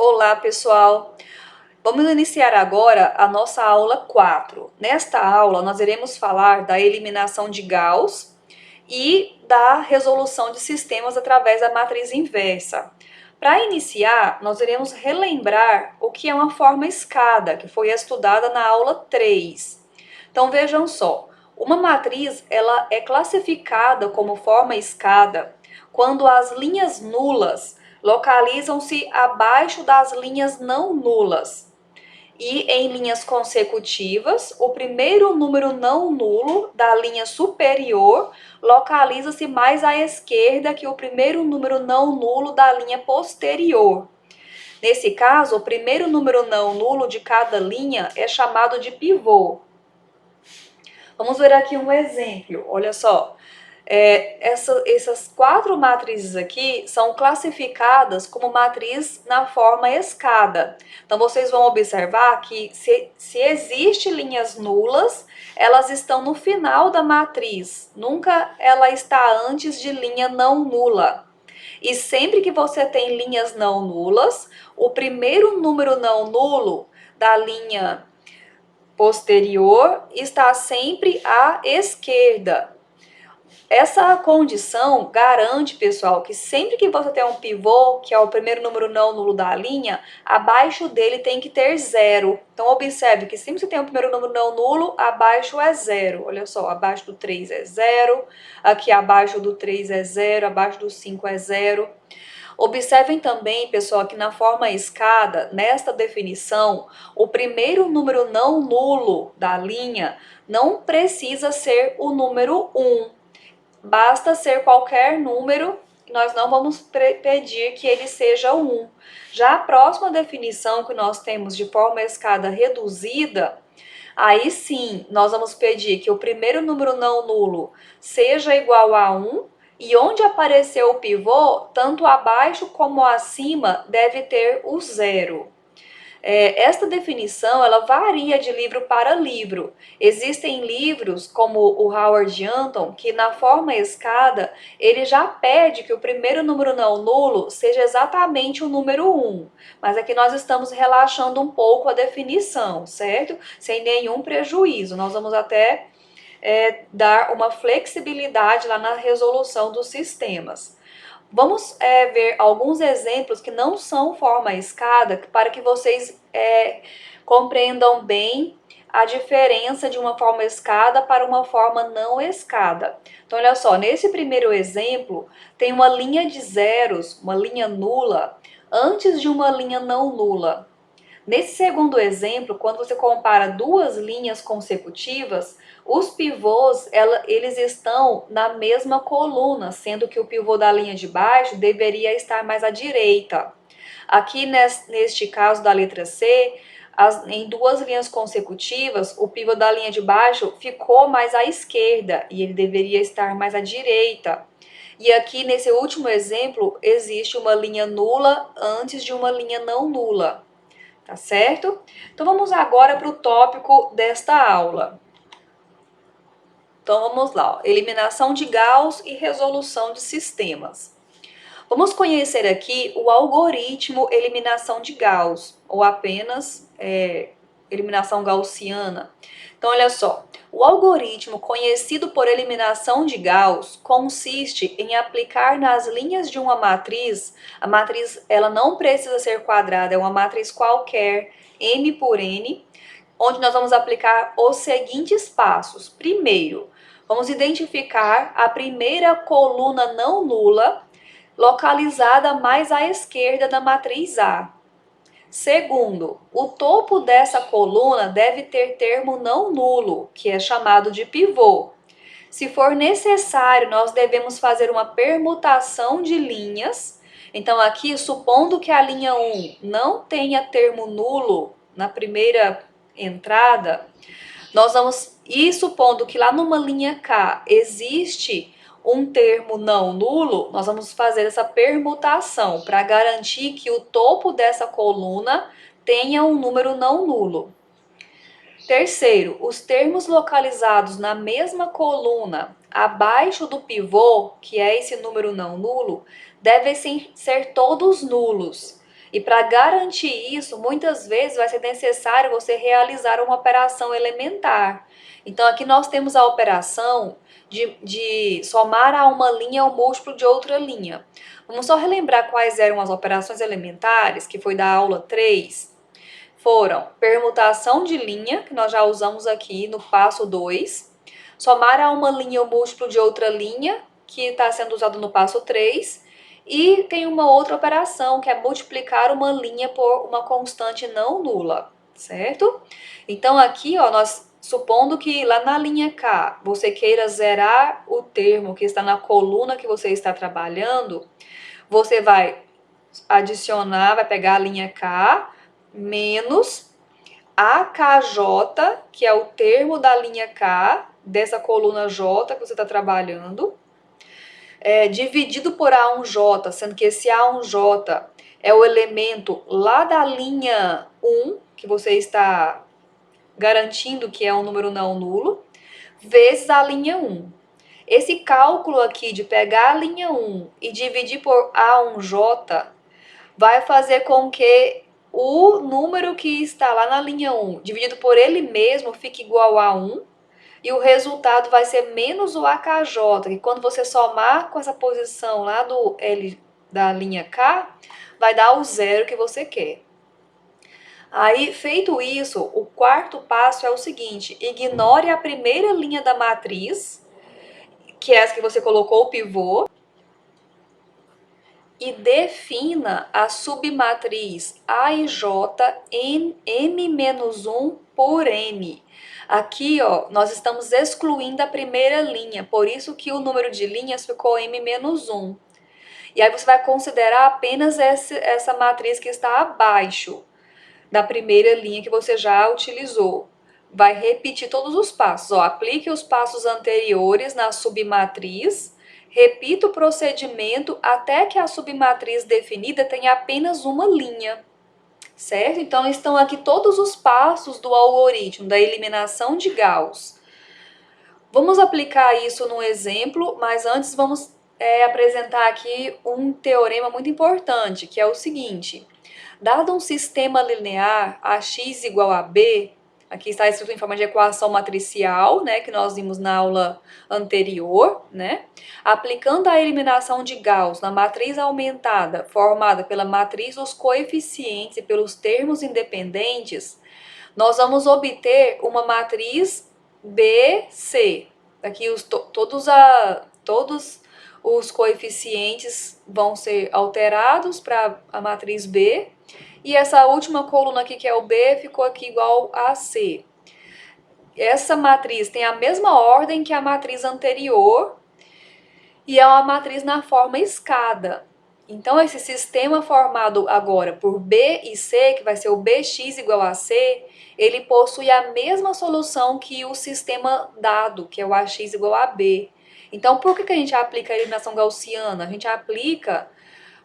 Olá, pessoal! Vamos iniciar agora a nossa aula 4. Nesta aula, nós iremos falar da eliminação de Gauss e da resolução de sistemas através da matriz inversa. Para iniciar, nós iremos relembrar o que é uma forma escada, que foi estudada na aula 3. Então, vejam só, uma matriz ela é classificada como forma escada quando as linhas nulas localizam-se abaixo das linhas não nulas. E em linhas consecutivas, o primeiro número não nulo da linha superior localiza-se mais à esquerda que o primeiro número não nulo da linha posterior. Nesse caso, o primeiro número não nulo de cada linha é chamado de pivô. Vamos ver aqui um exemplo, olha só. Essas quatro matrizes aqui são classificadas como matriz na forma escada. Então, vocês vão observar que se existem linhas nulas, elas estão no final da matriz. Nunca ela está antes de linha não nula. E sempre que você tem linhas não nulas, o primeiro número não nulo da linha posterior está sempre à esquerda. Essa condição garante, pessoal, que sempre que você tem um pivô, que é o primeiro número não nulo da linha, abaixo dele tem que ter zero. Então, observe que sempre que você tem o primeiro número não nulo, abaixo é zero. Olha só, abaixo do 3 é zero, aqui abaixo do 3 é zero, abaixo do 5 é zero. Observem também, pessoal, que na forma escada, nesta definição, o primeiro número não nulo da linha não precisa ser o número 1. Basta ser qualquer número, nós não vamos pedir que ele seja 1. Já a próxima definição que nós temos de forma escada reduzida, aí sim, nós vamos pedir que o primeiro número não nulo seja igual a 1, e onde aparecer o pivô, tanto abaixo como acima, deve ter o zero. Esta definição ela varia de livro para livro. Existem livros como o Howard Anton que na forma escada ele já pede que o primeiro número não nulo seja exatamente o número 1. Mas aqui nós estamos relaxando um pouco a definição, certo? Sem nenhum prejuízo. Nós vamos até dar uma flexibilidade lá na resolução dos sistemas. Vamos ver alguns exemplos que não são forma escada para que vocês compreendam bem a diferença de uma forma escada para uma forma não escada. Então, olha só, nesse primeiro exemplo, tem uma linha de zeros, uma linha nula, antes de uma linha não nula. Nesse segundo exemplo, quando você compara duas linhas consecutivas, os pivôs, eles estão na mesma coluna, sendo que o pivô da linha de baixo deveria estar mais à direita. Aqui, neste caso da letra C, em duas linhas consecutivas, o pivô da linha de baixo ficou mais à esquerda e ele deveria estar mais à direita. E aqui, nesse último exemplo, existe uma linha nula antes de uma linha não nula. Tá certo? Então, vamos agora para o tópico desta aula. Então, vamos lá. Ó. Eliminação de Gauss e resolução de sistemas. Vamos conhecer aqui o algoritmo eliminação de Gauss, ou apenas eliminação gaussiana. Então, olha só. O algoritmo conhecido por eliminação de Gauss consiste em aplicar nas linhas de uma matriz, a matriz ela não precisa ser quadrada, é uma matriz qualquer, M por N, onde nós vamos aplicar os seguintes passos. Primeiro, vamos identificar a primeira coluna não nula, localizada mais à esquerda da matriz A. Segundo, o topo dessa coluna deve ter termo não nulo, que é chamado de pivô. Se for necessário, nós devemos fazer uma permutação de linhas. Então, aqui, supondo que a linha 1 não tenha termo nulo na primeira entrada, nós vamos, e supondo que lá numa linha K existe um termo não nulo, nós vamos fazer essa permutação para garantir que o topo dessa coluna tenha um número não nulo. Terceiro, os termos localizados na mesma coluna abaixo do pivô, que é esse número não nulo, devem ser todos nulos. E para garantir isso, muitas vezes vai ser necessário você realizar uma operação elementar. Então, aqui nós temos a operação de somar a uma linha o múltiplo de outra linha. Vamos só relembrar quais eram as operações elementares, que foi da aula 3. Foram permutação de linha, que nós já usamos aqui no passo 2. Somar a uma linha o múltiplo de outra linha, que está sendo usado no passo 3. E tem uma outra operação, que é multiplicar uma linha por uma constante não nula, certo? Então, aqui, ó, nós supondo que lá na linha K você queira zerar o termo que está na coluna que você está trabalhando, você vai adicionar, vai pegar a linha K menos AKJ, que é o termo da linha K, dessa coluna J que você está trabalhando, dividido por A1J, sendo que esse A1J é o elemento lá da linha 1, que você está garantindo que é um número não nulo, vezes a linha 1. Esse cálculo aqui de pegar a linha 1 e dividir por A1J vai fazer com que o número que está lá na linha 1 dividido por ele mesmo fique igual a 1, e o resultado vai ser menos o AKJ, que quando você somar com essa posição lá do L da linha K, vai dar o zero que você quer. Aí, feito isso, o quarto passo é o seguinte: ignore a primeira linha da matriz, que é essa que você colocou o pivô, e defina a submatriz A e J em M-1 por N. Aqui, ó, nós estamos excluindo a primeira linha, por isso que o número de linhas ficou M-1. E aí você vai considerar apenas essa matriz que está abaixo da primeira linha que você já utilizou. Vai repetir todos os passos. Ó, aplique os passos anteriores na submatriz, repita o procedimento até que a submatriz definida tenha apenas uma linha, certo? Então, estão aqui todos os passos do algoritmo da eliminação de Gauss. Vamos aplicar isso num exemplo, mas antes vamos apresentar aqui um teorema muito importante, que é o seguinte: dado um sistema linear AX igual a B, aqui está escrito em forma de equação matricial, né, que nós vimos na aula anterior, né? Aplicando a eliminação de Gauss na matriz aumentada, formada pela matriz dos coeficientes e pelos termos independentes, nós vamos obter uma matriz BC. Aqui todos os coeficientes vão ser alterados para a matriz B. E essa última coluna aqui, que é o B, ficou aqui igual a C. Essa matriz tem a mesma ordem que a matriz anterior e é uma matriz na forma escada. Então, esse sistema formado agora por B e C, que vai ser o BX igual a C, ele possui a mesma solução que o sistema dado, que é o AX igual a B. Então, por que a gente aplica a eliminação gaussiana? A gente aplica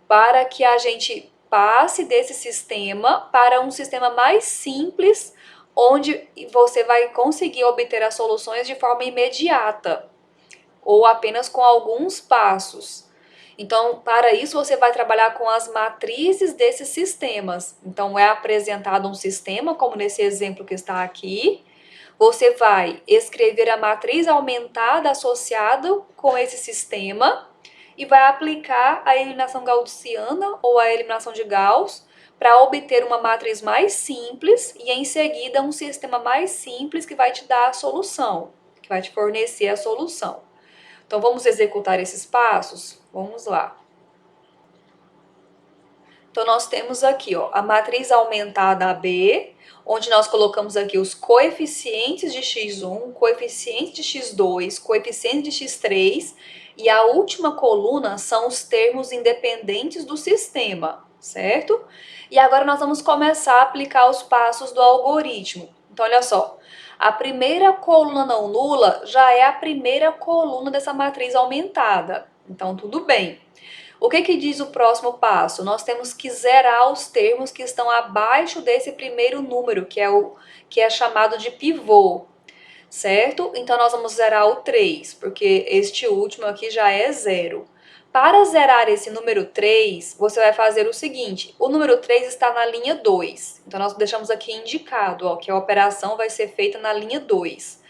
para que a gente passe desse sistema para um sistema mais simples, onde você vai conseguir obter as soluções de forma imediata, ou apenas com alguns passos. Então, para isso, você vai trabalhar com as matrizes desses sistemas. Então, é apresentado um sistema, como nesse exemplo que está aqui. Você vai escrever a matriz aumentada associada com esse sistema e vai aplicar a eliminação gaussiana ou a eliminação de Gauss para obter uma matriz mais simples e, em seguida, um sistema mais simples que vai te dar a solução, que vai te fornecer a solução. Então, vamos executar esses passos? Vamos lá. Então, nós temos aqui, ó, a matriz aumentada AB, onde nós colocamos aqui os coeficientes de x1, coeficiente de x2, coeficiente de x3, e a última coluna são os termos independentes do sistema, certo? E agora nós vamos começar a aplicar os passos do algoritmo. Então, olha só. A primeira coluna não nula já é a primeira coluna dessa matriz aumentada. Então, tudo bem. O que diz o próximo passo? Nós temos que zerar os termos que estão abaixo desse primeiro número, que é chamado de pivô, certo? Então, nós vamos zerar o 3, porque este último aqui já é zero. Para zerar esse número 3, você vai fazer o seguinte, o número 3 está na linha 2. Então, nós deixamos aqui indicado, ó, que a operação vai ser feita na linha 2.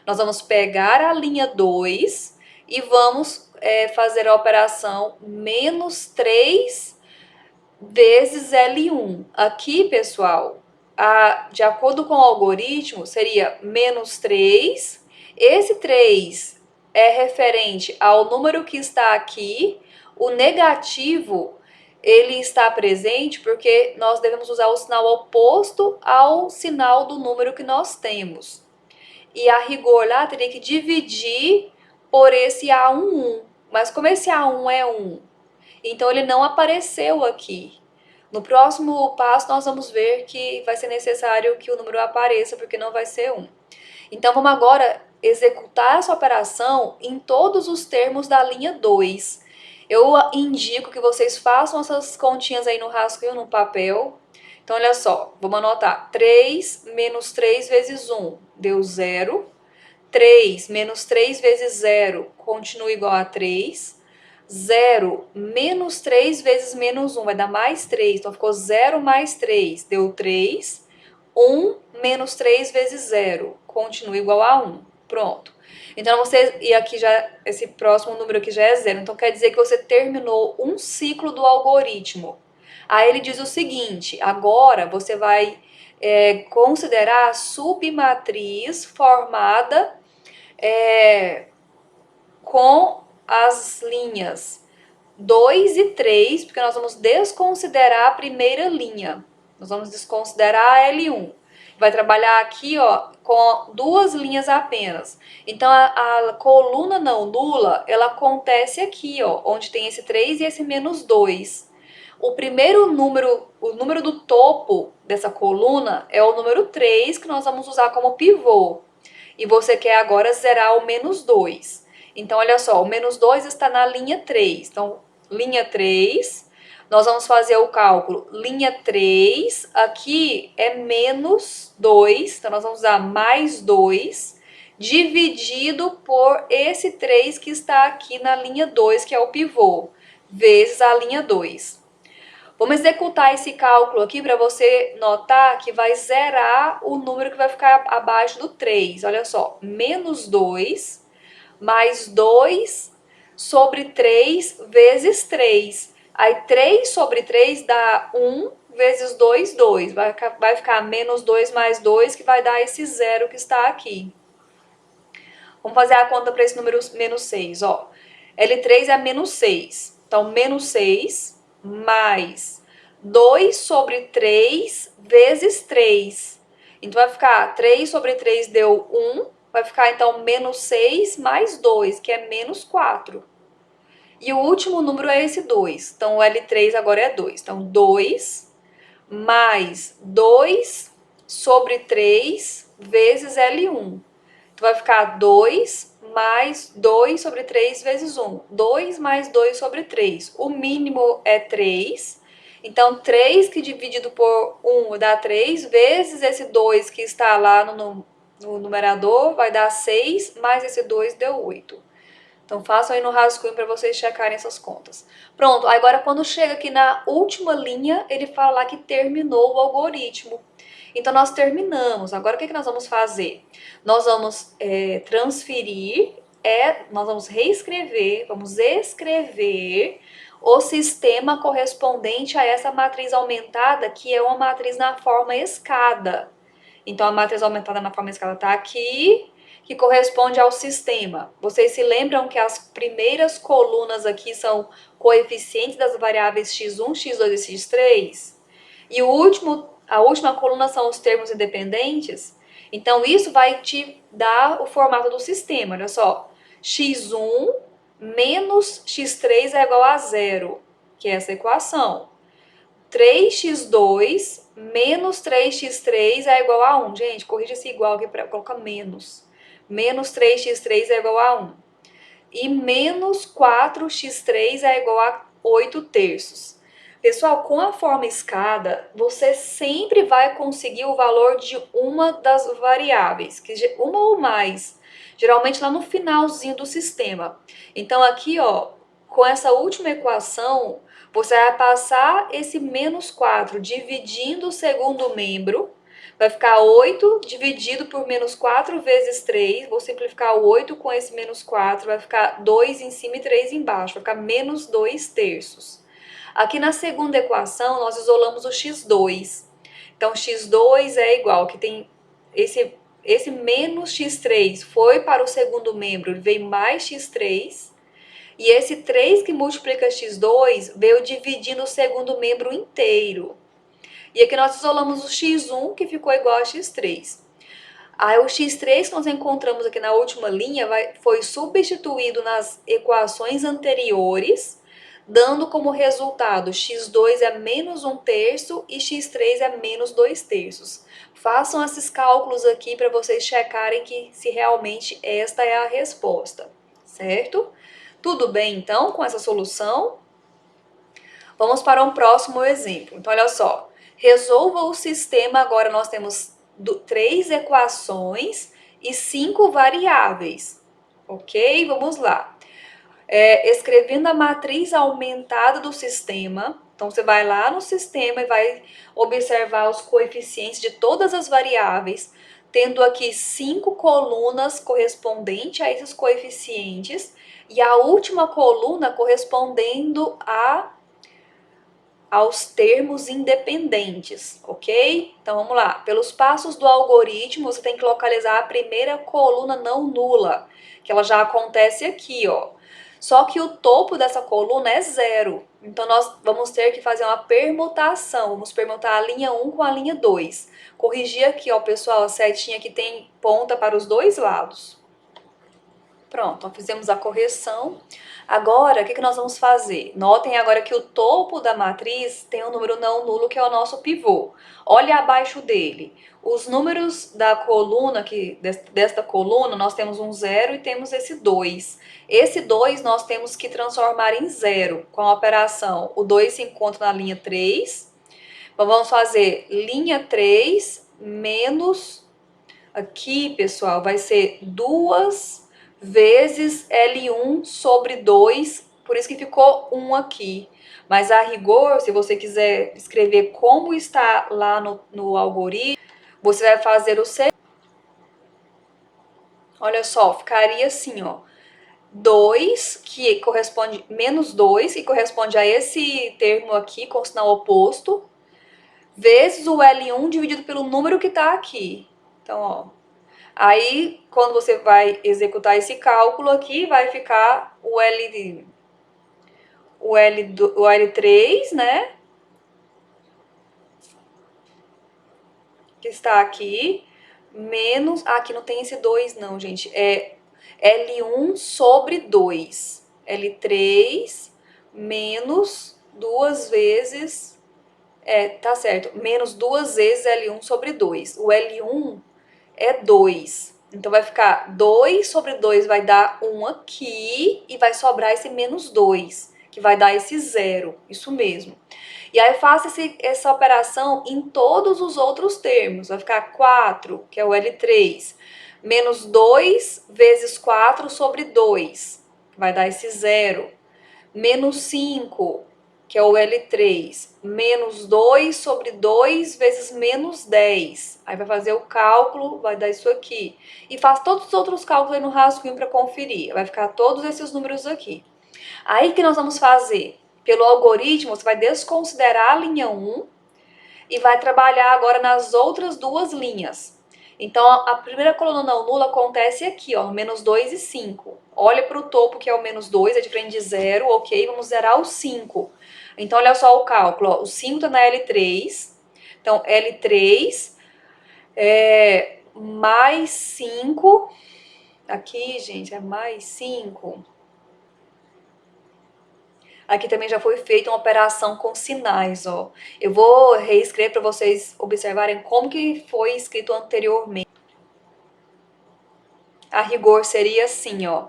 Nós vamos pegar a linha 2 e vamos fazer a operação menos 3 vezes L1. Aqui, pessoal, de acordo com o algoritmo, seria menos 3. Esse 3 é referente ao número que está aqui. O negativo, ele está presente porque nós devemos usar o sinal oposto ao sinal do número que nós temos. E a rigor lá teria que dividir por esse A11. Mas como esse A1 é 1, então ele não apareceu aqui. No próximo passo nós vamos ver que vai ser necessário que o número apareça, porque não vai ser 1. Então vamos agora executar essa operação em todos os termos da linha 2. Eu indico que vocês façam essas continhas aí no rascunho, no papel. Então olha só, vamos anotar. 3 menos 3 vezes 1 deu 0. 3 menos 3 vezes 0 continua igual a 3. 0 menos 3 vezes menos 1 vai dar mais 3. Então ficou 0 mais 3, deu 3. 1 menos 3 vezes 0 continua igual a 1. Pronto. Então você, e aqui já, esse próximo número aqui já é 0. Então quer dizer que você terminou um ciclo do algoritmo. Aí ele diz o seguinte, agora você vai considerar a submatriz formada com as linhas 2 e 3, porque nós vamos desconsiderar a primeira linha. Nós vamos desconsiderar a L1. Vai trabalhar aqui, ó, com duas linhas apenas. Então, a coluna não nula, ela acontece aqui, ó, onde tem esse 3 e esse menos 2. O primeiro número, o número do topo dessa coluna é o número 3, que nós vamos usar como pivô. E você quer agora zerar o menos 2. Então, olha só, o menos 2 está na linha 3. Então, linha 3, nós vamos fazer o cálculo. Linha 3, aqui é menos 2, então nós vamos usar mais 2, dividido por esse 3 que está aqui na linha 2, que é o pivô, vezes a linha 2. Vamos executar esse cálculo aqui para você notar que vai zerar o número que vai ficar abaixo do 3. Olha só, menos 2 mais 2 sobre 3 vezes 3. Aí 3 sobre 3 dá 1 vezes 2, 2. Vai ficar menos 2 mais 2, que vai dar esse zero que está aqui. Vamos fazer a conta para esse número menos 6. Ó. L3 é menos 6. Então, menos 6 mais 2 sobre 3 vezes 3. Então, vai ficar 3 sobre 3 deu 1. Vai ficar, então, menos 6 mais 2, que é menos 4. E o último número é esse 2. Então, o L3 agora é 2. Então, 2 mais 2 sobre 3 vezes L1. Então, vai ficar 2 mais 2 sobre 3 vezes 1. 2 mais 2 sobre 3. O mínimo é 3. Então, 3 que dividido por 1 dá 3, vezes esse 2 que está lá no numerador, vai dar 6, mais esse 2 deu 8. Então, façam aí no rascunho para vocês checarem essas contas. Pronto, agora quando chega aqui na última linha, ele fala lá que terminou o algoritmo. Então, nós terminamos. Agora, o que nós vamos fazer? Nós vamos transferir, nós vamos reescrever, vamos escrever o sistema correspondente a essa matriz aumentada, que é uma matriz na forma escada. Então, a matriz aumentada na forma escada está aqui, que corresponde ao sistema. Vocês se lembram que as primeiras colunas aqui são coeficientes das variáveis x1, x2 e x3? E a última coluna são os termos independentes? Então, isso vai te dar o formato do sistema. Olha só, x1 menos x3 é igual a 0, que é essa equação. 3x2 menos 3x3 é igual a 1. Gente, corrija esse igual aqui para colocar menos. Menos 3x3 é igual a 1. E menos 4x3 é igual a 8 terços. Pessoal, com a forma escada, você sempre vai conseguir o valor de uma das variáveis, uma ou mais, geralmente lá no finalzinho do sistema. Então, aqui, ó, com essa última equação, você vai passar esse menos 4 dividindo o segundo membro, vai ficar 8 dividido por menos 4 vezes 3, vou simplificar o 8 com esse menos 4, vai ficar 2 em cima e 3 embaixo, vai ficar menos 2 terços. Aqui na segunda equação, nós isolamos o x2. Então, x2 é igual, que tem esse menos x3 foi para o segundo membro, veio mais x3. E esse 3 que multiplica x2 veio dividindo o segundo membro inteiro. E aqui nós isolamos o x1, que ficou igual a x3. Aí o x3 que nós encontramos aqui na última linha foi substituído nas equações anteriores, dando como resultado x2 é menos 1 terço e x3 é menos 2 terços. Façam esses cálculos aqui para vocês checarem que se realmente esta é a resposta, certo? Tudo bem, então, com essa solução? Vamos para um próximo exemplo. Então, olha só. Resolva o sistema, agora nós temos 3 equações e 5 variáveis. Ok? Vamos lá. Escrevendo a matriz aumentada do sistema. Então, você vai lá no sistema e vai observar os coeficientes de todas as variáveis, tendo aqui 5 colunas correspondentes a esses coeficientes e a última coluna correspondendo aos termos independentes, ok? Então, vamos lá. Pelos passos do algoritmo, você tem que localizar a primeira coluna não nula, que ela já acontece aqui, ó. Só que o topo dessa coluna é 0. Então, nós vamos ter que fazer uma permutação. Vamos permutar a linha 1 com a linha 2. Corrigir aqui, ó, pessoal, a setinha que tem ponta para os dois lados. Pronto, então fizemos a correção. Agora, o que nós vamos fazer? Notem agora que o topo da matriz tem um número não nulo, que é o nosso pivô. Olha abaixo dele. Os números da coluna, desta coluna, nós temos um 0 e temos esse 2. Esse 2 nós temos que transformar em 0 com a operação. O 2 se encontra na linha 3. Então, vamos fazer linha 3 menos... Aqui, pessoal, vai ser 2 vezes L1 sobre 2, por isso que ficou 1 aqui. Mas a rigor, se você quiser escrever como está lá no algoritmo, você vai fazer o seguinte. Olha só, ficaria assim, ó. 2, que corresponde, menos 2, que corresponde a esse termo aqui, com sinal oposto, vezes o L1 dividido pelo número que está aqui. Então, ó. Aí, quando você vai executar esse cálculo aqui, vai ficar o L3, né? Que está aqui, menos... Ah, aqui não tem esse 2 não, gente. É L1 sobre 2. L3 menos 2 vezes... tá certo. Menos 2 vezes L1 sobre 2. O L1 é 2. Então, vai ficar 2 sobre 2 vai dar 1 aqui e vai sobrar esse menos 2, que vai dar esse 0. Isso mesmo. E aí, faça essa operação em todos os outros termos. Vai ficar 4, que é o L3, menos 2 vezes 4 sobre 2, que vai dar esse 0. Menos 5, que é o L3, menos 2 sobre 2 vezes menos 10. Aí vai fazer o cálculo, vai dar isso aqui. E faz todos os outros cálculos aí no rascunho para conferir. Vai ficar todos esses números aqui. Aí que nós vamos fazer? Pelo algoritmo, você vai desconsiderar a linha 1 e vai trabalhar agora nas outras duas linhas. Então, a primeira coluna não nula acontece aqui, ó, no menos 2 e 5. Olha para o topo, que é o menos 2, é diferente de 0, ok? Vamos zerar o 5. Então, olha só o cálculo, ó, o 5 está na L3. Então, L3 mais 5. Aqui, gente, é mais 5. Aqui também já foi feita uma operação com sinais, ó. Eu vou reescrever para vocês observarem como que foi escrito anteriormente. A rigor seria assim, ó.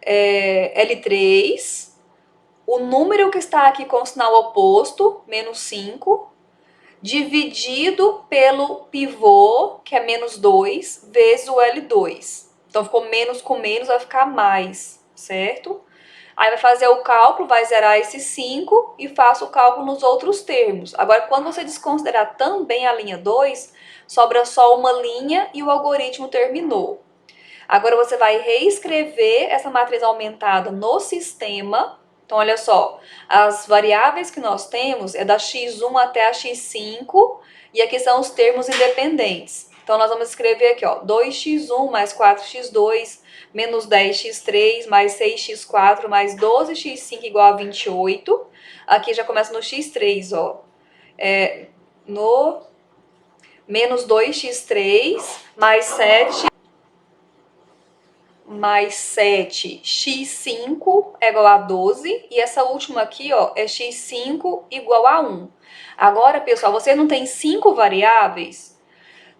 L3, o número que está aqui com o sinal oposto, menos 5, dividido pelo pivô, que é menos 2, vezes o L2. Então, ficou menos com menos, vai ficar mais, certo? Aí vai fazer o cálculo, vai zerar esses 5 e faça o cálculo nos outros termos. Agora, quando você desconsiderar também a linha 2, sobra só uma linha e o algoritmo terminou. Agora você vai reescrever essa matriz aumentada no sistema. Então, olha só, as variáveis que nós temos é da x1 até a x5, e aqui são os termos independentes. Então, nós vamos escrever aqui, ó, 2x1 mais 4x2 menos 10x3 mais 6x4 mais 12x5 igual a 28. Aqui já começa no x3, ó. No menos 2x3 mais 7 mais 7, x5 é igual a 12, e essa última aqui, ó, é x5 igual a 1. Agora, pessoal, você não tem 5 variáveis,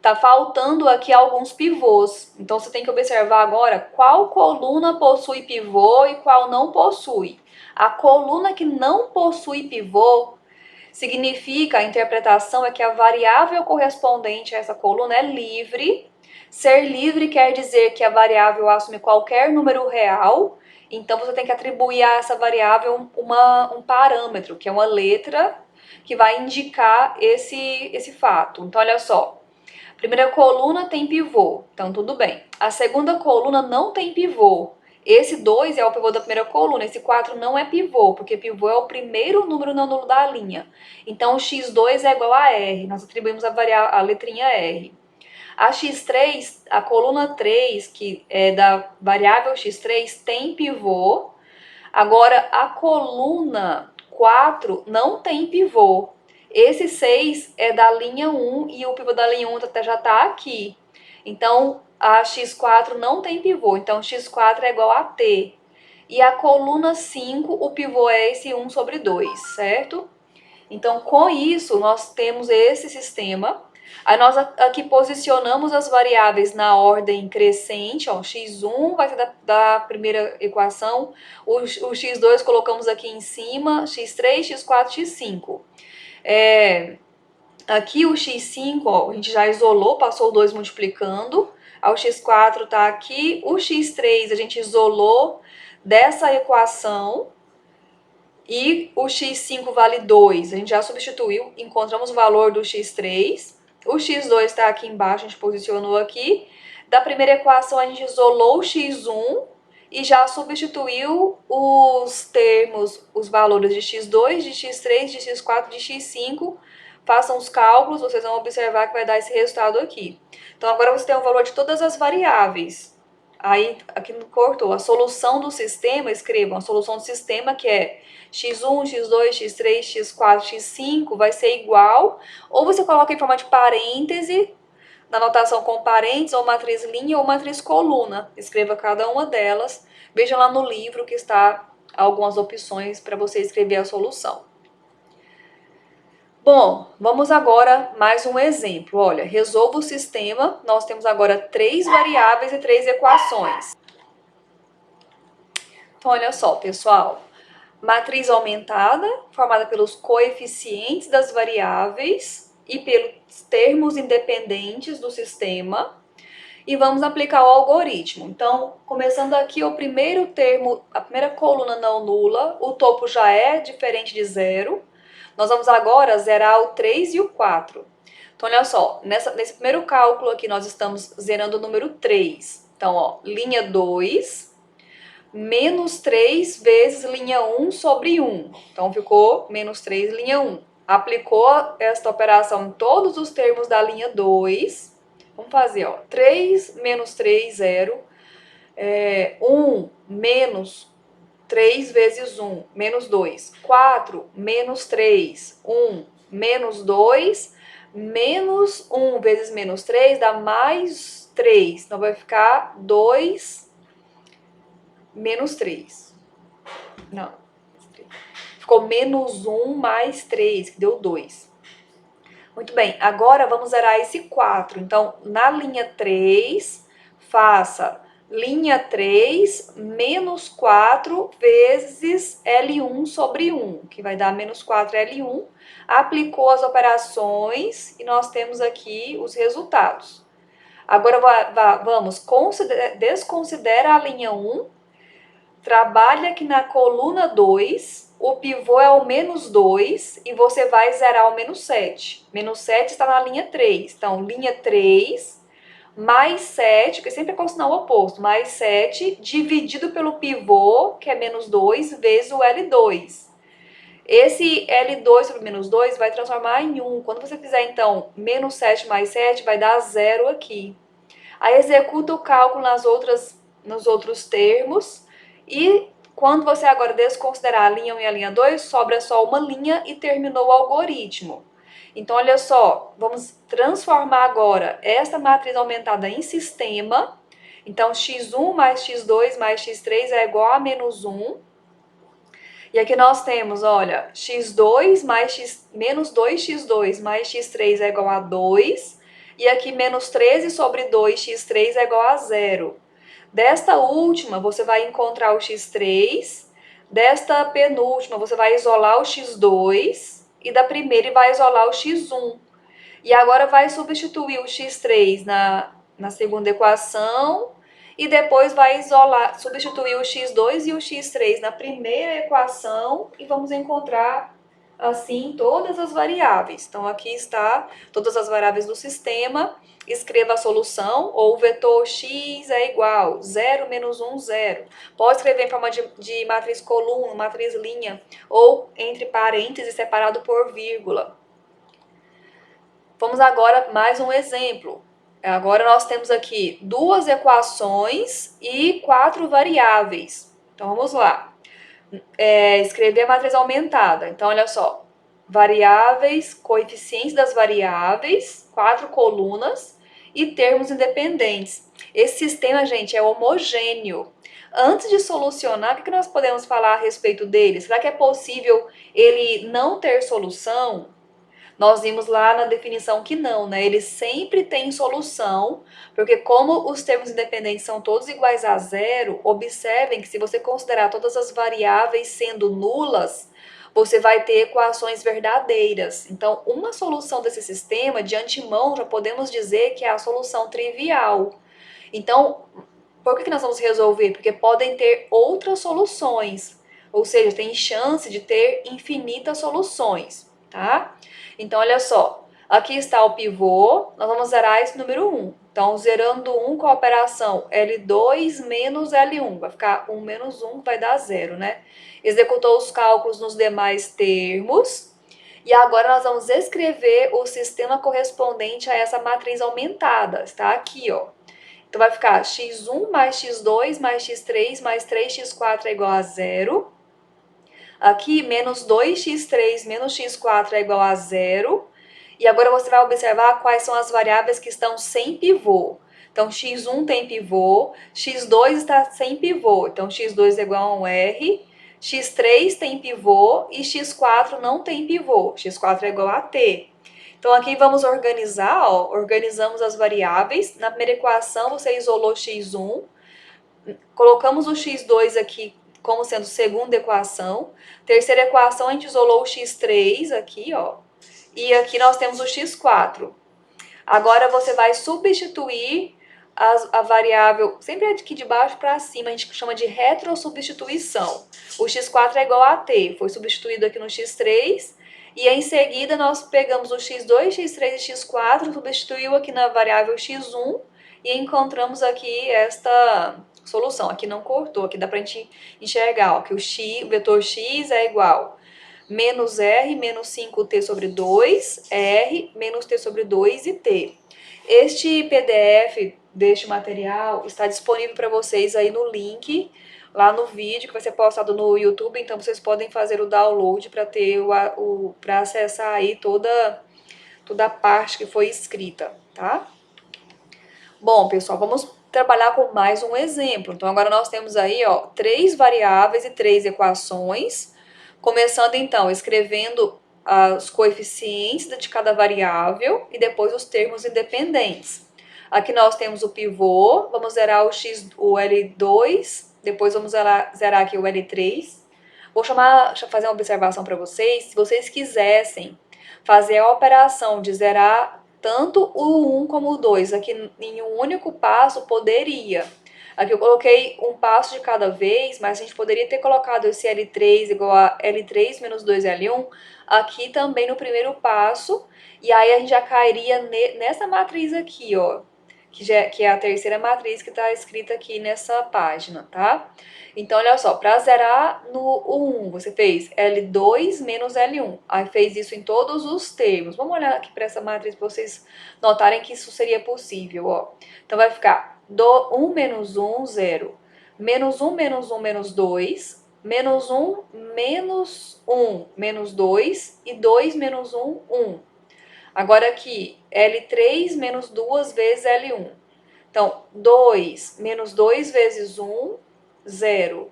tá faltando aqui alguns pivôs. Então, você tem que observar agora qual coluna possui pivô e qual não possui. A coluna que não possui pivô significa, a interpretação é que a variável correspondente a essa coluna é livre. Ser livre quer dizer que a variável assume qualquer número real, então você tem que atribuir a essa variável um parâmetro, que é uma letra que vai indicar esse fato. Então, olha só, a primeira coluna tem pivô, então tudo bem. A segunda coluna não tem pivô. Esse 2 é o pivô da primeira coluna, esse 4 não é pivô, porque pivô é o primeiro número não nulo da linha. Então, o x2 é igual a R, nós atribuímos a letrinha R. A x3, a coluna 3, que é da variável x3, tem pivô. Agora, a coluna 4 não tem pivô. Esse 6 é da linha 1 e o pivô da linha 1 já está aqui. Então, a x4 não tem pivô. Então, x4 é igual a t. E a coluna 5, o pivô é esse 1 sobre 2, certo? Então, com isso, nós temos esse sistema. Aí nós aqui posicionamos as variáveis na ordem crescente, ó, x1 vai ser da primeira equação, o x2 colocamos aqui em cima, x3, x4, x5. Aqui o x5, ó, a gente já isolou, passou o 2 multiplicando, aí o x4 está aqui, o x3 a gente isolou dessa equação, e o x5 vale 2, a gente já substituiu, encontramos o valor do x3. O x2 está aqui embaixo, a gente posicionou aqui. Da primeira equação, a gente isolou o x1 e já substituiu os termos, os valores de x2, de x3, de x4, de x5. Façam os cálculos, vocês vão observar que vai dar esse resultado aqui. Então, agora você tem o valor de todas as variáveis. Aí, aqui cortou, a solução do sistema, escrevam, a solução do sistema que é x1, x2, x3, x4, x5 vai ser igual, ou você coloca em forma de parêntese, na notação com parênteses, ou matriz linha ou matriz coluna. Escreva cada uma delas. Veja lá no livro que está algumas opções para você escrever a solução. Bom, vamos agora mais um exemplo. Olha, resolva o sistema. Nós temos agora 3 variáveis e 3 equações. Então, olha só, pessoal. Matriz aumentada, formada pelos coeficientes das variáveis e pelos termos independentes do sistema. E vamos aplicar o algoritmo. Então, começando aqui, o primeiro termo, a primeira coluna não nula, o topo já é diferente de zero. Nós vamos agora zerar o 3 e o 4. Então, olha só, nesse primeiro cálculo aqui, nós estamos zerando o número 3. Então, ó, linha 2, menos 3 vezes linha 1 sobre 1. Então, ficou menos 3, linha 1. Aplicou esta operação em todos os termos da linha 2. Vamos fazer, ó, 3 menos 3, 0. 1 menos 3 vezes 1, menos 2. 4 menos 3, 1 menos 2, menos 1 vezes menos 3 dá mais 3. Então, vai ficar 2 menos 3. Não. Ficou menos 1 mais 3, que deu 2. Muito bem, agora vamos zerar esse 4. Então, na linha 3, faça linha 3 menos 4 vezes L1 sobre 1, que vai dar menos 4L1. Aplicou as operações e nós temos aqui os resultados. Agora vamos, desconsidera a linha 1. trabalha aqui na coluna 2, o pivô é o menos 2 e você vai zerar o menos 7. Menos 7 está na linha 3. Então, linha 3 mais 7, que sempre é com o sinal oposto, mais 7 dividido pelo pivô, que é menos 2, vezes o L2. Esse L2 sobre menos 2 vai transformar em 1. Quando você fizer, então, menos 7 mais 7, vai dar 0 aqui. Aí executa o cálculo nos outros termos e quando você agora desconsiderar a linha 1 e a linha 2, sobra só uma linha e terminou o algoritmo. Então, olha só, vamos transformar agora esta matriz aumentada em sistema. Então, x1 mais x2 mais x3 é igual a menos 1. E aqui nós temos, olha, x2 mais menos 2x2 mais x3 é igual a 2. E aqui menos 13 sobre 2x3 é igual a 0. Desta última, você vai encontrar o x3. Desta penúltima, você vai isolar o x2. E da primeira, vai isolar o x1. E agora vai substituir o x3 na segunda equação e depois vai isolar, substituir o x2 e o x3 na primeira equação e vamos encontrar assim todas as variáveis. Então aqui está todas as variáveis do sistema. Escreva a solução, ou o vetor x é igual 0 menos 1, 0. Pode escrever em forma de matriz coluna, matriz linha, ou entre parênteses separado por vírgula. Vamos agora mais um exemplo. Agora nós temos aqui duas equações e 4 variáveis. Então vamos lá. Escrever a matriz aumentada. Então olha só. Variáveis, coeficientes das variáveis, 4 colunas e termos independentes. Esse sistema, gente, é homogêneo. Antes de solucionar, o que nós podemos falar a respeito dele? Será que é possível ele não ter solução? Nós vimos lá na definição que não, né? Ele sempre tem solução, porque como os termos independentes são todos iguais a 0, observem que se você considerar todas as variáveis sendo nulas, você vai ter equações verdadeiras. Então, uma solução desse sistema, de antemão, já podemos dizer que é a solução trivial. Então, por que nós vamos resolver? Porque podem ter outras soluções, ou seja, tem chance de ter infinitas soluções, tá? Então, olha só, aqui está o pivô, nós vamos zerar esse número 1. Então, zerando 1 com a operação L2 menos L1, vai ficar 1 menos 1, vai dar 0, né? Executou os cálculos nos demais termos, e agora nós vamos escrever o sistema correspondente a essa matriz aumentada, está aqui, ó. Então, vai ficar x1 mais x2 mais x3 mais 3x4 é igual a 0. Aqui, menos 2x3 menos x4 é igual a 0. E agora você vai observar quais são as variáveis que estão sem pivô. Então, x1 tem pivô, x2 está sem pivô. Então, x2 é igual a um R, x3 tem pivô e x4 não tem pivô. x4 é igual a T. Então, aqui vamos organizar, ó, organizamos as variáveis. Na primeira equação, você isolou x1, colocamos o x2 aqui como sendo segunda equação. Terceira equação, a gente isolou o x3 aqui, ó. E aqui nós temos o x4. Agora você vai substituir a variável, sempre aqui de baixo para cima, a gente chama de retrosubstituição. O x4 é igual a t, foi substituído aqui no x3. E em seguida nós pegamos o x2, x3 e x4, substituiu aqui na variável x1 e encontramos aqui esta solução. Aqui não cortou, aqui dá pra gente enxergar, ó, que o vetor x é igual menos r menos 5t sobre 2, r menos t sobre 2 e t. Este PDF deste material está disponível para vocês aí no link, lá no vídeo que vai ser postado no YouTube, então vocês podem fazer o download para ter para acessar aí toda a parte que foi escrita, tá? Bom, pessoal, vamos trabalhar com mais um exemplo. Então, agora nós temos aí, ó, 3 variáveis e 3 equações. Começando, então, escrevendo os coeficientes de cada variável e depois os termos independentes. Aqui nós temos o pivô, vamos zerar o L2, depois vamos zerar aqui o L3. Vou fazer uma observação para vocês. Se vocês quisessem fazer a operação de zerar tanto o 1 como o 2 aqui em um único passo, poderia. Aqui eu coloquei um passo de cada vez, mas a gente poderia ter colocado esse L3 igual a L3 menos 2L1 aqui também no primeiro passo, e aí a gente já cairia nessa matriz aqui, ó, que é a terceira matriz que está escrita aqui nessa página, tá? Então, olha só, para zerar no 1, você fez L2 menos L1. Aí fez isso em todos os termos. Vamos olhar aqui para essa matriz para vocês notarem que isso seria possível, ó. Então, vai ficar 1 menos 1, 0. Menos 1 menos 1 menos 2. Menos 1 menos 1 menos 2. E 2 menos 1, 1. Agora aqui, L3 menos 2 vezes L1. Então, 2 menos 2 vezes 1, 0.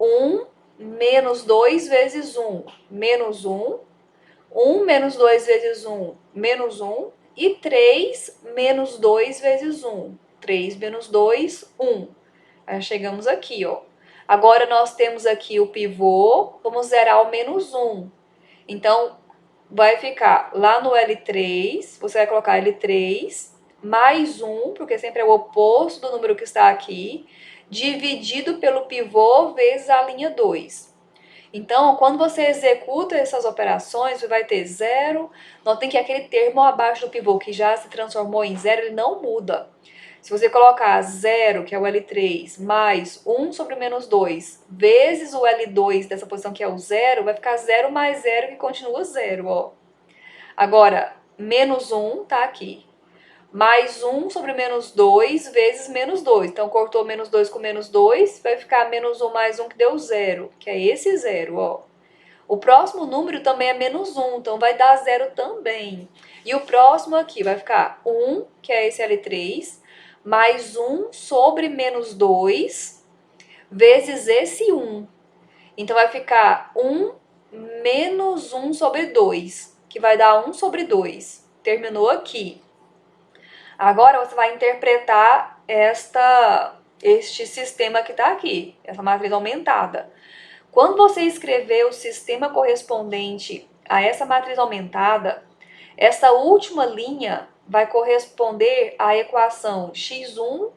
1 menos 2 vezes 1, menos 1. 1 menos 2 vezes 1, menos 1. E 3 menos 2 vezes 1. 3 menos 2, 1. Aí chegamos aqui, ó. Agora nós temos aqui o pivô, vamos zerar o menos 1. Então, vai ficar lá no L3, você vai colocar L3 mais 1, porque sempre é o oposto do número que está aqui, dividido pelo pivô vezes a linha 2. Então, quando você executa essas operações, você vai ter 0. Notem que aquele termo abaixo do pivô que já se transformou em 0, ele não muda. Se você colocar 0, que é o L3, mais 1 sobre menos 2, vezes o L2 dessa posição que é o 0, vai ficar 0 mais 0, que continua 0, ó. Agora, menos 1 tá aqui. Mais 1 sobre menos 2 vezes menos 2. Então, cortou menos 2 com menos 2, vai ficar menos 1 mais 1, que deu 0, que é esse 0, ó. O próximo número também é menos 1, então vai dar 0 também. E o próximo aqui vai ficar 1, que é esse L3, mais 1 sobre menos 2, vezes esse 1. Então, vai ficar 1 menos 1 sobre 2, que vai dar 1 sobre 2. Terminou aqui. Agora, você vai interpretar este sistema que está aqui, essa matriz aumentada. Quando você escrever o sistema correspondente a essa matriz aumentada, essa última linha vai corresponder à equação x1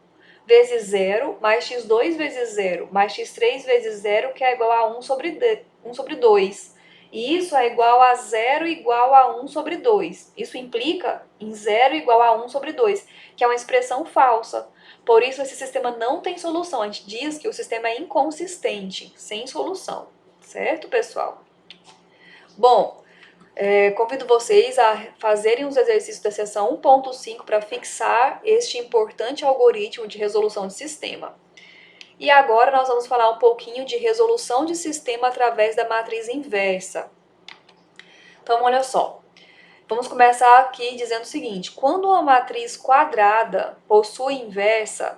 vezes 0 mais x2 vezes 0 mais x3 vezes 0, que é igual a 1 sobre 2. E isso é igual a 0 igual a 1 sobre 2. Isso implica em 0 igual a 1 sobre 2, que é uma expressão falsa. Por isso, esse sistema não tem solução. A gente diz que o sistema é inconsistente, sem solução. Certo, pessoal? Bom, convido vocês a fazerem os exercícios da seção 1.5 para fixar este importante algoritmo de resolução de sistema. E agora nós vamos falar um pouquinho de resolução de sistema através da matriz inversa. Então, olha só. Vamos começar aqui dizendo o seguinte: quando uma matriz quadrada possui inversa,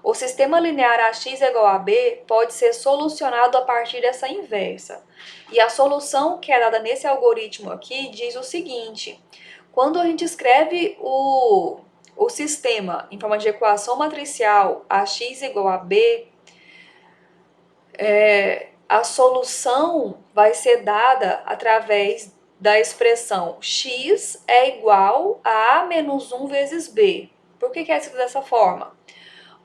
o sistema linear AX igual a B pode ser solucionado a partir dessa inversa. E a solução que é dada nesse algoritmo aqui diz o seguinte: quando a gente escreve o sistema em forma de equação matricial AX igual a B, a solução vai ser dada através da expressão x é igual a menos 1 vezes b. Por que é escrito dessa forma?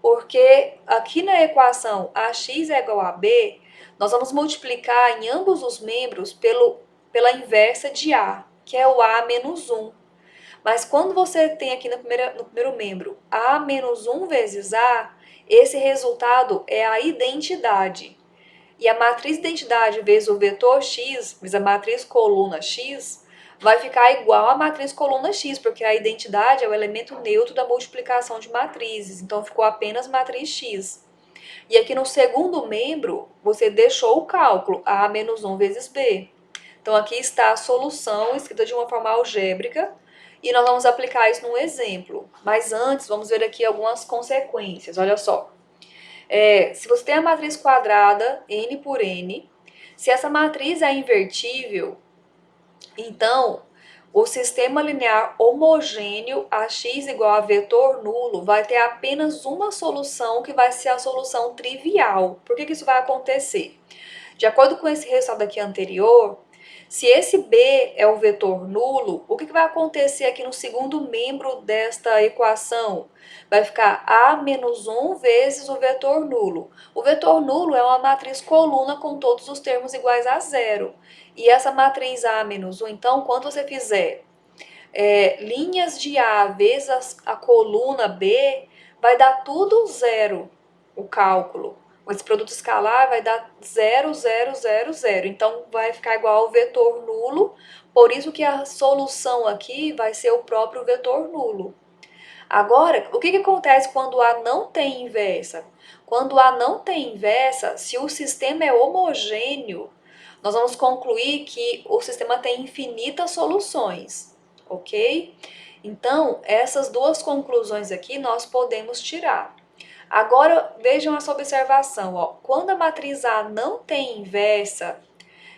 Porque aqui na equação ax é igual a b, nós vamos multiplicar em ambos os membros pela inversa de a, que é o a menos 1. Mas quando você tem aqui no primeiro membro a menos 1 vezes a, esse resultado é a identidade. E a matriz identidade vezes o vetor x, vezes a matriz coluna x, vai ficar igual à matriz coluna x, porque a identidade é o elemento neutro da multiplicação de matrizes. Então, ficou apenas matriz x. E aqui no segundo membro, você deixou o cálculo, a menos 1 vezes b. Então, aqui está a solução escrita de uma forma algébrica, e nós vamos aplicar isso num exemplo. Mas antes, vamos ver aqui algumas consequências. Olha só. Se você tem a matriz quadrada, n por n, se essa matriz é invertível, então o sistema linear homogêneo AX igual a vetor nulo vai ter apenas uma solução, que vai ser a solução trivial. Por que isso vai acontecer? De acordo com esse resultado aqui anterior, Se esse B é o vetor nulo, o que vai acontecer aqui no segundo membro desta equação? Vai ficar A menos 1 vezes o vetor nulo. O vetor nulo é uma matriz coluna com todos os termos iguais a zero. E essa matriz A menos 1, então, quando você fizer linhas de A vezes a coluna B, vai dar tudo zero o cálculo. Esse produto escalar vai dar 0, 0, 0, 0. Então, vai ficar igual ao vetor nulo. Por isso que a solução aqui vai ser o próprio vetor nulo. Agora, o que acontece quando A não tem inversa? Quando A não tem inversa, se o sistema é homogêneo, nós vamos concluir que o sistema tem infinitas soluções, ok? Então, essas duas conclusões aqui nós podemos tirar. Agora, vejam essa observação, ó. Quando a matriz A não tem inversa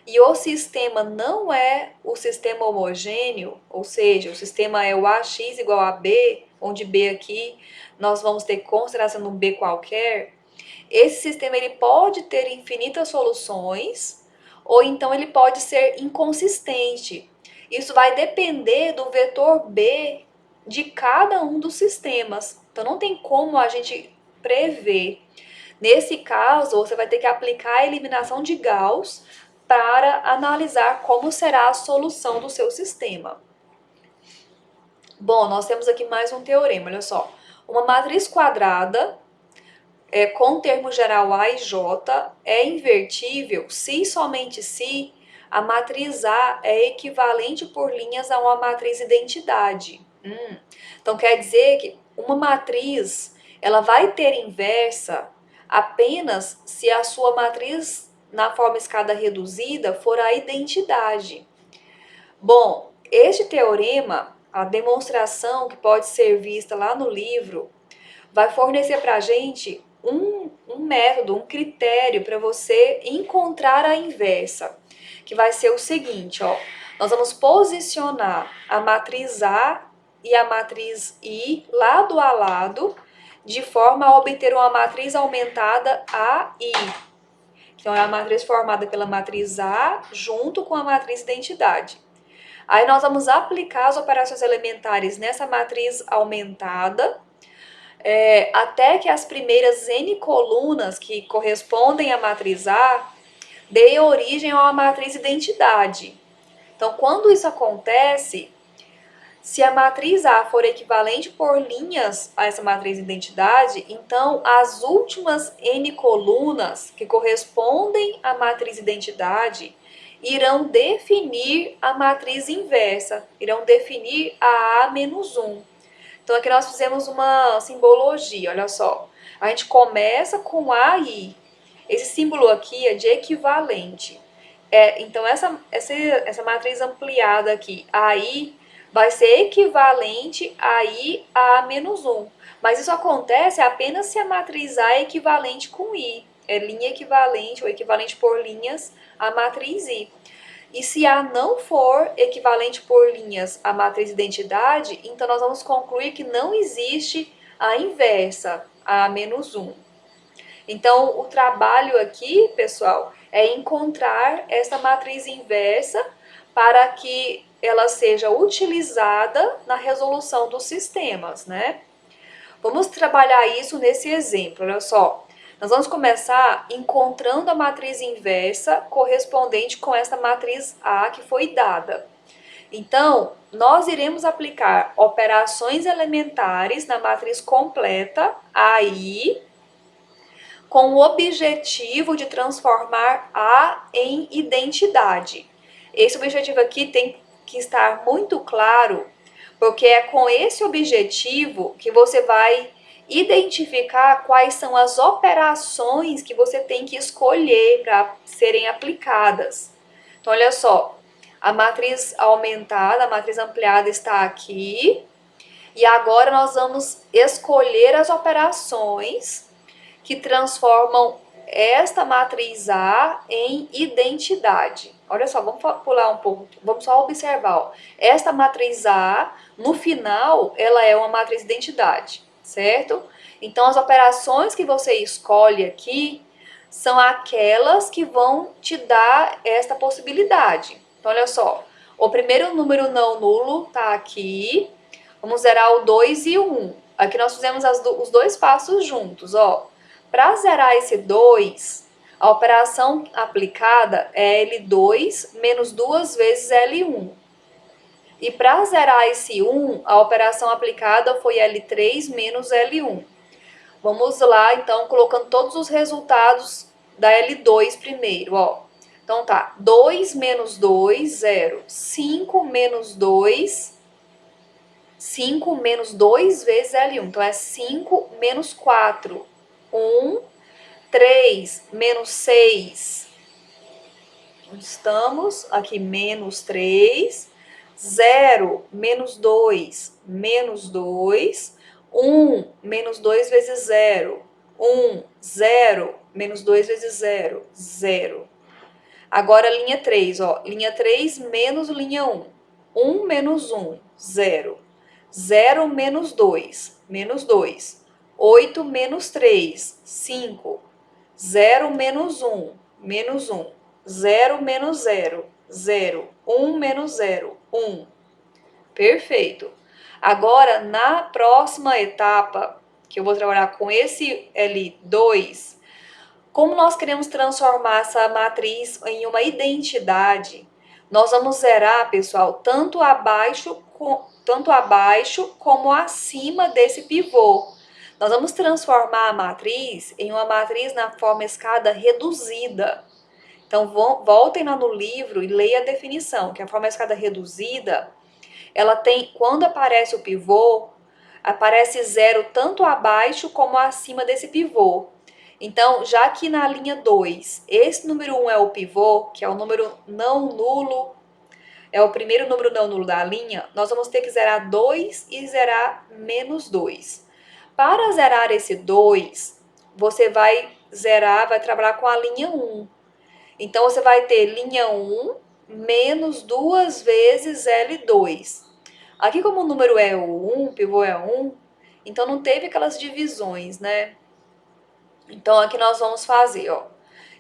e o sistema não é o sistema homogêneo, ou seja, o sistema é o AX igual a B, onde B aqui nós vamos ter consideração de um B qualquer, esse sistema ele pode ter infinitas soluções ou então ele pode ser inconsistente. Isso vai depender do vetor B de cada um dos sistemas. Então não tem como a gente prever. Nesse caso, você vai ter que aplicar a eliminação de Gauss para analisar como será a solução do seu sistema. Bom, nós temos aqui mais um teorema, olha só. Uma matriz quadrada com termo geral A e J é invertível se e somente se a matriz A é equivalente por linhas a uma matriz identidade. Então quer dizer que uma matriz ela vai ter inversa apenas se a sua matriz na forma escada reduzida for a identidade. Bom, este teorema, a demonstração que pode ser vista lá no livro, vai fornecer para a gente um método, um critério para você encontrar a inversa, que vai ser o seguinte, ó. Nós vamos posicionar a matriz A e a matriz I lado a lado, de forma a obter uma matriz aumentada AI. Então, é a matriz formada pela matriz A junto com a matriz identidade. Aí nós vamos aplicar as operações elementares nessa matriz aumentada, até que as primeiras N colunas que correspondem à matriz A deem origem a uma matriz identidade. Então, quando isso acontece, se a matriz A for equivalente por linhas a essa matriz identidade, então as últimas N colunas que correspondem à matriz identidade irão definir a matriz inversa, irão definir a A menos 1. Então, aqui nós fizemos uma simbologia, olha só. A gente começa com AI. Esse símbolo aqui é de equivalente. Então, essa matriz ampliada aqui, AI, vai ser equivalente a I a menos 1. Mas isso acontece apenas se a matriz A é equivalente com I. É linha equivalente ou equivalente por linhas à matriz I. E se A não for equivalente por linhas à matriz identidade, então nós vamos concluir que não existe a inversa, A menos 1. Então, o trabalho aqui, pessoal, é encontrar essa matriz inversa para que ela seja utilizada na resolução dos sistemas, né? Vamos trabalhar isso nesse exemplo, olha só. Nós vamos começar encontrando a matriz inversa correspondente com essa matriz A que foi dada. Então, nós iremos aplicar operações elementares na matriz completa AI, com o objetivo de transformar A em identidade. Esse objetivo aqui tem que estar muito claro, porque é com esse objetivo que você vai identificar quais são as operações que você tem que escolher para serem aplicadas. Então, olha só, a matriz aumentada, a matriz ampliada está aqui, e agora nós vamos escolher as operações que transformam esta matriz A em identidade. Olha só, vamos pular um pouco, vamos só observar. Ó. Esta matriz A, no final, ela é uma matriz identidade, certo? Então, as operações que você escolhe aqui são aquelas que vão te dar esta possibilidade. Então, olha só. O primeiro número não nulo tá aqui. Vamos zerar o 2 e o 1. Aqui nós fizemos os dois passos juntos, ó. Para zerar esse 2, a operação aplicada é L2 menos 2 vezes L1. E para zerar esse 1, a operação aplicada foi L3 menos L1. Vamos lá, então, colocando todos os resultados da L2 primeiro, ó. Então tá, 2 menos 2, 0. 5 menos 2, 5 menos 2 vezes L1. Então é 5 menos 4, 1. 3 menos 6. Onde estamos? Aqui, menos 3. 0 menos 2, menos 2. 1 menos 2 vezes 0. 1, 0, menos 2 vezes 0, 0. Agora, linha 3, ó. Linha 3 menos linha 1. 1 menos 1, 0. 0 menos 2, menos 2. 8 menos 3, 5. 0 menos 1, menos 1. 0 menos 0, 0. 1 menos 0, 1. Perfeito. Agora, na próxima etapa, que eu vou trabalhar com esse L2, como nós queremos transformar essa matriz em uma identidade, nós vamos zerar, pessoal, tanto abaixo como acima desse pivô. Nós vamos transformar a matriz em uma matriz na forma escada reduzida. Então, voltem lá no livro e leiam a definição, que a forma escada reduzida, ela tem, quando aparece o pivô, aparece 0 tanto abaixo como acima desse pivô. Então, já que na linha 2, esse número 1 é o pivô, que é o número não nulo, é o primeiro número não nulo da linha, nós vamos ter que zerar 2 e zerar menos 2. Para zerar esse 2, você vai trabalhar com a linha 1. Então, você vai ter linha 1 menos 2 vezes L2. Aqui, como o número é o 1, o pivô é 1, então não teve aquelas divisões, né? Então, aqui nós vamos fazer, ó.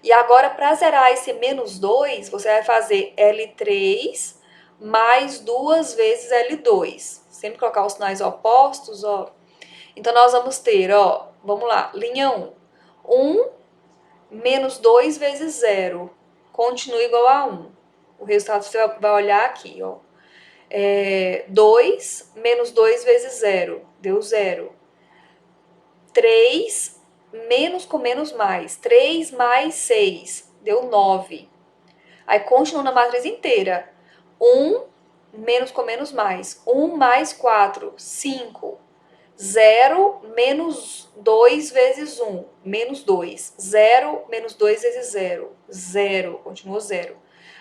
E agora, para zerar esse menos 2, você vai fazer L3 mais 2 vezes L2. Sempre colocar os sinais opostos, ó. Então, nós vamos ter, ó, vamos lá, linha 1. 1 menos 2 vezes 0. Continua igual a 1. O resultado você vai olhar aqui, ó. 2 menos 2 vezes 0. Deu 0. 3 menos com menos mais. 3 mais 6. Deu 9. Aí continua na matriz inteira. 1 menos com menos mais. 1 mais 4. 5. 0 menos 2 vezes 1. Menos 2. 0 menos 2 vezes 0. 0. Continua 0.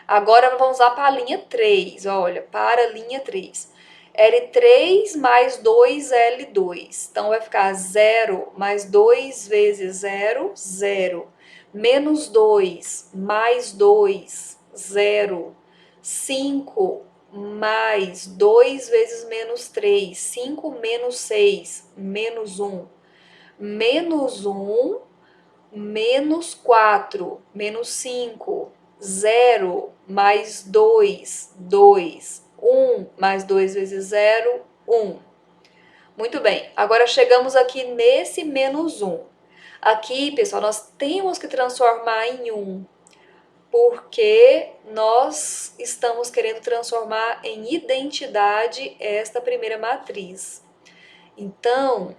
Agora vamos lá para a linha 3. Olha, para a linha 3. L3 mais 2L2. Então, vai ficar 0 mais 2 vezes 0, 0. Menos 2 mais 2, 0. 5 mais 2 vezes menos 3. 5 menos 6, menos 1. Menos 1, menos 4, menos 5. 0 mais 2, 2. 1 mais 2 vezes 0, 1. Muito bem, agora chegamos aqui nesse menos 1. Aqui, pessoal, nós temos que transformar em 1, porque nós estamos querendo transformar em identidade esta primeira matriz. Então,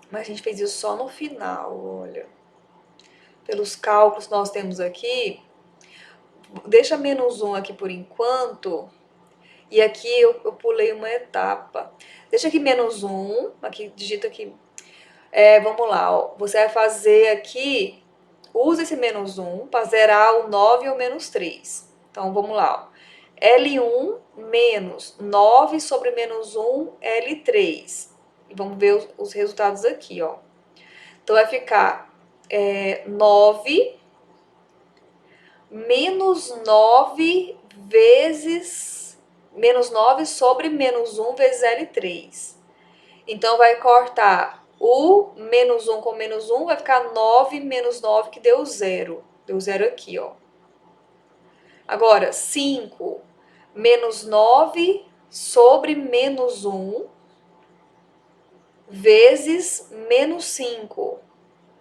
mas a gente fez isso só no final, olha. Pelos cálculos que nós temos aqui, deixa menos 1 aqui por enquanto. E aqui eu pulei uma etapa. Deixa aqui menos 1, aqui digita aqui. Vamos lá, ó. Você vai fazer aqui, usa esse menos 1 para zerar o 9 e o menos 3. Então, vamos lá, ó. L1 menos 9 sobre menos 1, L3. E vamos ver os resultados aqui, ó. Então, vai ficar 9 menos 9 vezes... menos 9 sobre menos 1 vezes L3. Então, vai cortar o menos 1 com menos 1, vai ficar 9 menos 9, que deu 0. Deu 0 aqui, ó. Agora, 5 menos 9 sobre menos 1 vezes menos 5.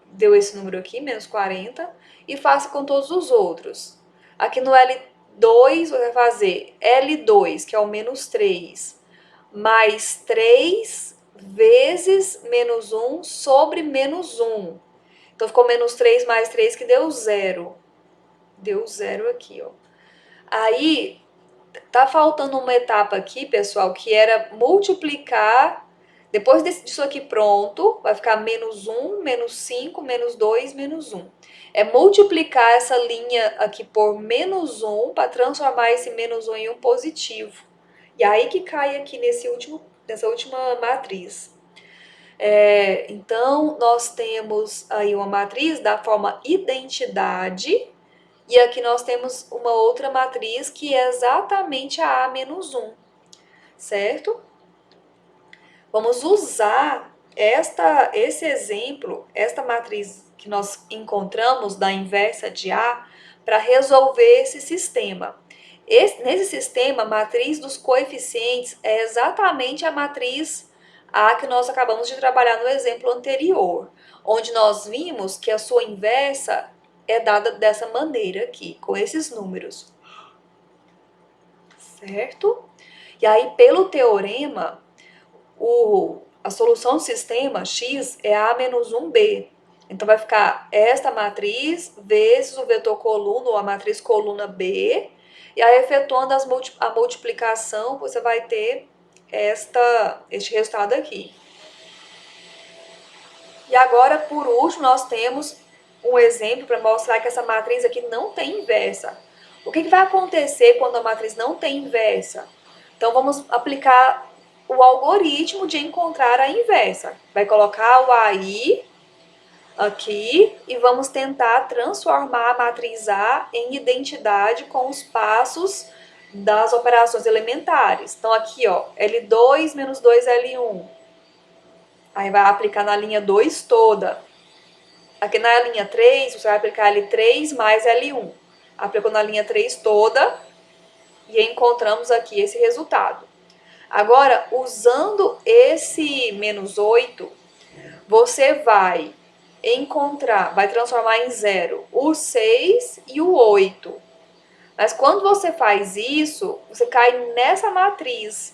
Deu esse número aqui, menos 40. E faça com todos os outros. Aqui no L2, você vai fazer L2, que é o menos 3, mais 3 vezes menos 1 sobre menos 1. Então, ficou menos 3 mais 3, que deu 0. Deu 0 aqui, ó. Aí, tá faltando uma etapa aqui, pessoal, que era multiplicar. Depois disso aqui pronto, vai ficar menos 1, menos 5, menos 2, menos 1. É multiplicar essa linha aqui por menos 1 para transformar esse menos 1 em um positivo. E aí que cai aqui nessa última matriz. Então, nós temos aí uma matriz da forma identidade, e aqui nós temos uma outra matriz que é exatamente a A-1, certo? Vamos usar esse exemplo, esta matriz que nós encontramos da inversa de A, para resolver esse sistema. Nesse sistema, a matriz dos coeficientes é exatamente a matriz A que nós acabamos de trabalhar no exemplo anterior, onde nós vimos que a sua inversa é dada dessa maneira aqui, com esses números. Certo? E aí, pelo teorema, a solução do sistema x é A menos 1b. Então, vai ficar esta matriz vezes o vetor coluna, ou a matriz coluna B. E aí, efetuando a multiplicação, você vai ter este resultado aqui. E agora, por último, nós temos um exemplo para mostrar que essa matriz aqui não tem inversa. O que vai acontecer quando a matriz não tem inversa? Então, vamos aplicar o algoritmo de encontrar a inversa. Vai colocar o AI aqui e vamos tentar transformar a matriz A em identidade com os passos das operações elementares. Então, aqui, ó, L2 menos 2L1. Aí vai aplicar na linha 2 toda. Aqui na linha 3, você vai aplicar L3 mais L1. Aplicou na linha 3 toda e encontramos aqui esse resultado. Agora, usando esse menos 8, você vai transformar em 0 o 6 e o 8. Mas quando você faz isso, você cai nessa matriz.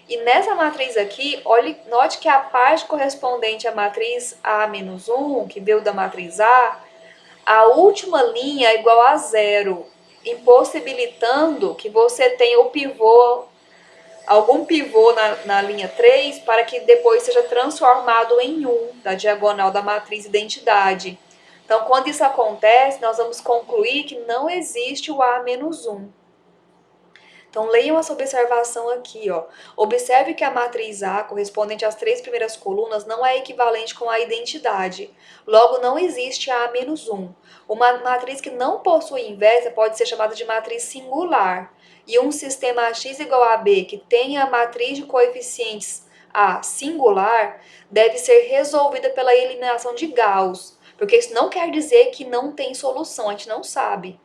E nessa matriz aqui, note que a parte correspondente à matriz A-1, que deu da matriz a última linha é igual a 0, impossibilitando que você tenha algum pivô na linha 3 para que depois seja transformado em 1 da diagonal da matriz identidade. Então, quando isso acontece, nós vamos concluir que não existe o A-1. Então, leiam essa observação aqui, ó. Observe que a matriz A, correspondente às 3 primeiras colunas, não é equivalente com a identidade. Logo, não existe A-1. Uma matriz que não possui inversa pode ser chamada de matriz singular. E um sistema AX igual a B, que tenha a matriz de coeficientes A singular, deve ser resolvida pela eliminação de Gauss. Porque isso não quer dizer que não tem solução, a gente não sabe.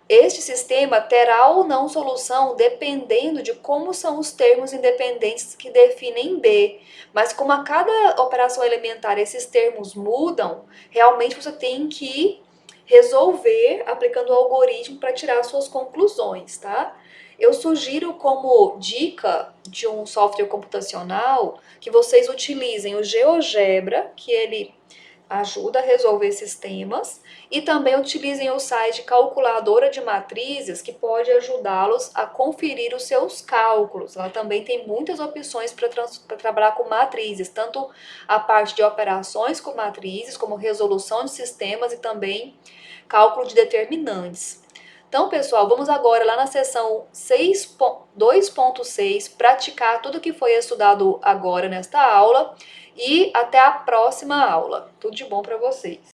Este sistema terá ou não solução dependendo de como são os termos independentes que definem B. Mas como a cada operação elementar esses termos mudam, realmente você tem que resolver aplicando o algoritmo para tirar suas conclusões, tá? Eu sugiro como dica de um software computacional que vocês utilizem o GeoGebra, que ele ajuda a resolver sistemas, e também utilizem o site Calculadora de Matrizes, que pode ajudá-los a conferir os seus cálculos. Ela também tem muitas opções para trabalhar com matrizes, tanto a parte de operações com matrizes, como resolução de sistemas e também cálculo de determinantes. Então, pessoal, vamos agora lá na seção 2.6 praticar tudo que foi estudado agora nesta aula e até a próxima aula. Tudo de bom para vocês!